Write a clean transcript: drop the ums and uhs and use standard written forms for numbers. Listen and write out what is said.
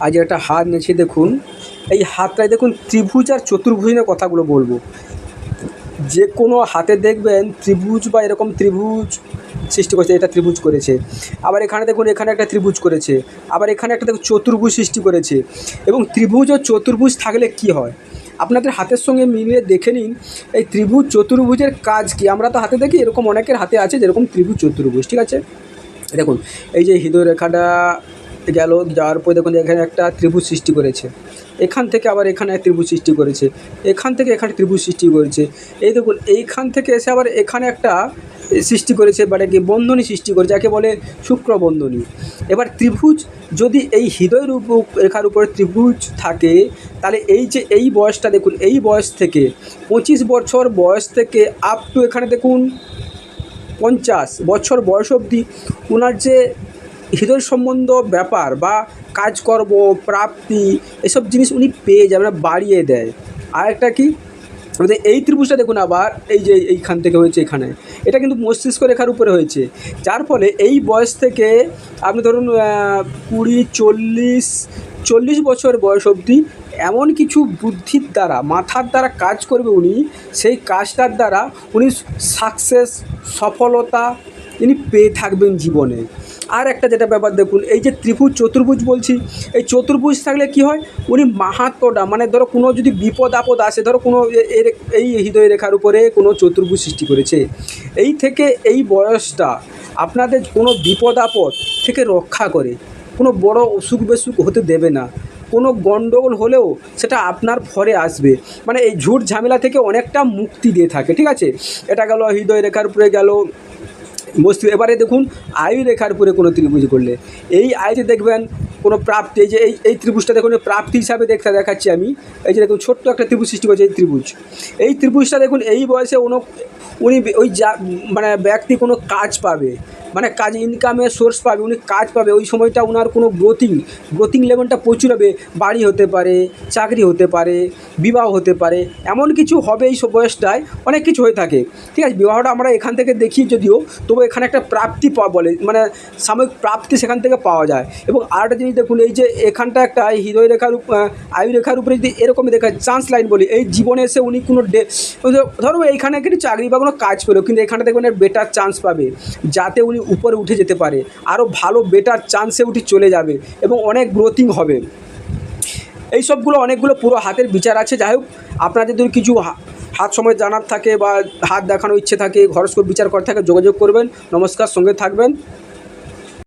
আজ একটা হাত নিয়েছি, দেখুন এই হাতটায় দেখুন ত্রিভুজ আর চতুর্ভুজ নিয়ে কথাগুলো বলবো। যে কোনো হাতে দেখবেন ত্রিভুজ বা এরকম ত্রিভুজ সৃষ্টি করেছে, এটা ত্রিভুজ করেছে। আবার এখানে দেখুন এখানে একটা ত্রিভুজ করেছে, আবার এখানে একটা দেখুন চতুর্ভুজ সৃষ্টি করেছে। এবং ত্রিভুজ ও চতুর্ভুজ থাকলে কি হয় আপনাদের হাতের সঙ্গে মিলিয়ে দেখে নিন, এই ত্রিভুজ চতুর্ভুজের কাজ কি। আমরা তো হাতে দেখি, এরকম অনেকের হাতে আছে যেরকম ত্রিভুজ চতুর্ভুজ, ঠিক আছে। দেখুন এই যে হৃদয় রেখাটা গেল, যাওয়ার পর দেখুন এখানে একটা ত্রিভুজ সৃষ্টি করেছে, এখান থেকে আবার এখানে ত্রিভুজ সৃষ্টি করেছে, এখান থেকে এখানে ত্রিভুজ সৃষ্টি করেছে। এই দেখুন এইখান থেকে এসে আবার এখানে একটা সৃষ্টি করেছে, মানে কি বন্ধনী সৃষ্টি করেছে, যাকে বলে শুক্র বন্ধনী। এবার ত্রিভুজ যদি এই হৃদয় রেখার উপরে ত্রিভুজ থাকে, তাহলে এই যে এই বয়সটা দেখুন, এই বয়স থেকে 25 বছর বয়স থেকে আপ টু এখানে দেখুন 50 বছর বয়স অবধি ওনার যে হৃদয় সম্বন্ধ ব্যাপার বা কাজকর্ম প্রাপ্তি এসব জিনিস উনি পেয়ে যাবেন, বাড়িয়ে দেয়। আর একটা কি, আমাদের এই ত্রিভুজটা দেখুন আবার এই যে এইখান থেকে হয়েছে এখানে, এটা কিন্তু মস্তিষ্ক রেখার উপরে হয়েছে। যার ফলে এই বয়স থেকে আপনি ধরুন 20, 40 বছর বয়স অবধি এমন কিছু বুদ্ধির দ্বারা মাথার দ্বারা কাজ করবে উনি, সেই কাজটার দ্বারা উনি সাকসেস সফলতা ইনি পেয়ে থাকবেন জীবনে। আর একটা যেটা ব্যাপার দেখুন, এই যে ত্রিভুজ চতুর্ভুজ বলছি, এই চতুর্ভুজ থাকলে কি হয়, উনি মাহাত্ম্যটা মানে ধরো কোনো যদি বিপদ আপদ আসে, ধরো কোনো এই হৃদয় রেখার উপরে কোনো চতুর্ভুজ সৃষ্টি করেছে, এই থেকে এই বয়সটা আপনাদের কোনো বিপদ আপদ থেকে রক্ষা করে, কোনো বড় অসুখ বিসুখ হতে দেবে না, কোনো গণ্ডগোল হলেও সেটা আপনার ফরে আসবে, মানে এই ঝুট ঝামেলা থেকে অনেকটা মুক্তি দিয়ে থাকে, ঠিক আছে। এটা গেল হৃদয় রেখার উপরে গেল মস্তিষ্ক। এবারে দেখুন আয়ু রেখার উপরে কোনো ত্রিভুজ করলে, এই আয়ুতে দেখবেন কোনো প্রাপ্তি, এই যে এই ত্রিভুজটা দেখুন প্রাপ্তি হিসাবে দেখাচ্ছি আমি। এই যে দেখুন ছোট্ট একটা ত্রিভুজ সৃষ্টি করেছে এই ত্রিভুজটা দেখুন এই বয়সে উনি ওই যা মানে ব্যক্তি কোনো কাজ পাবে, মানে কাজ ইনকামের সোর্স পাবে, উনি কাজ পাবে, ওই সময়টা ওনার কোনো গ্রোথিং লেভেলটা প্রচুর হবে, বাড়ি হতে পারে, চাকরি হতে পারে, বিবাহ হতে পারে, এমন কিছু হবে এই সব বয়সটায়, অনেক কিছু হয়ে থাকে, ঠিক আছে। বিবাহটা আমরা এখান থেকে দেখি যদিও, তবু এখানে একটা প্রাপ্তি পাওয়া বলে, মানে সাময়িক প্রাপ্তি সেখান থেকে পাওয়া যায়। এবং আরেকটা জিনিস দেখুন, এই যে এখানটা একটা হৃদয় রেখার আয়ু রেখার উপরে যদি এরকমই দেখা চান্স লাইন বলি, এই জীবনে এসে উনি কোনো ধরো এইখানে একটি চাকরি বা কোনো কাজ পেলো, কিন্তু এখানে দেখবেন বেটার চান্স পাবে, যাতে উনি উপরে উঠে যেতে পারে, আরও ভালো বেটার চান্সে উঠে চলে যাবে এবং অনেক গ্রোথিং হবে। এই সবগুলো অনেকগুলো পুরো হাতের বিচার আছে। যাই হোক, আপনাদের যদি কিছু হাত সময় জানার থাকে বা হাত দেখানোর ইচ্ছে থাকে, হরস্কোপ বিচার করা থাকে, যোগাযোগ করবেন। নমস্কার, সঙ্গে থাকবেন।